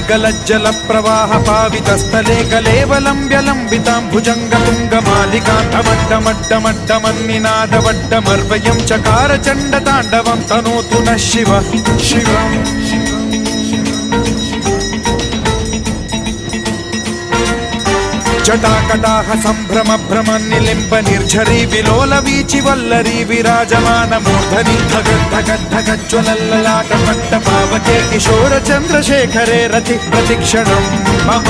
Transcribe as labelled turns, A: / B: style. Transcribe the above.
A: गलज्जल प्रवाह पावितस्थले कलेवलम्ब्यलम्बितां भुजङ्गतुङ्गमालिकान्तमड्डमड्डमड्डमन्निनादवड्डमर्वयं चकार चण्डताण्डवं तनोतु नः शिवः शिवम् जटाकटाह सम्भ्रम भ्रम निलिम्ब निर्झरी विलोल वीचि वल्लरी विराजमान मूर्धनि धगद्धगद्धगज्ज्वलल्ललाट पट्ट पावके किशोर चन्द्रशेखरे रति प्रतिक्षणम् मम